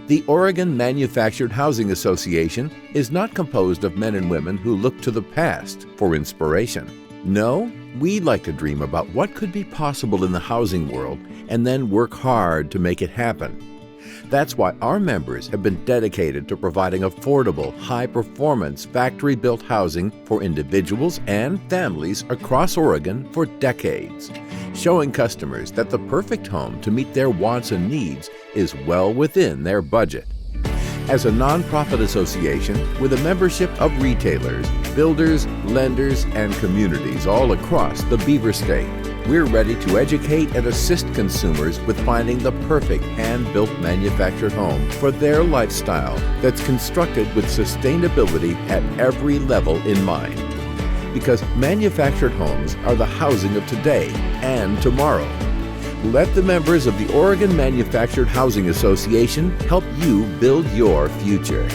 The Oregon Manufactured Housing Association is not composed of men and women who look to the past for inspiration. No, we like to dream about what could be possible in the housing world and then work hard to make it happen. That's why our members have been dedicated to providing affordable, high-performance, factory-built housing for individuals and families across Oregon for decades, showing customers that the perfect home to meet their wants and needs is well within their budget. As a nonprofit association with a membership of retailers, builders, lenders, and communities all across the Beaver State, we're ready to educate and assist consumers with finding the perfect hand-built manufactured home for their lifestyle that's constructed with sustainability at every level in mind. Because manufactured homes are the housing of today and tomorrow. Let the members of the Oregon Manufactured Housing Association help you build your future.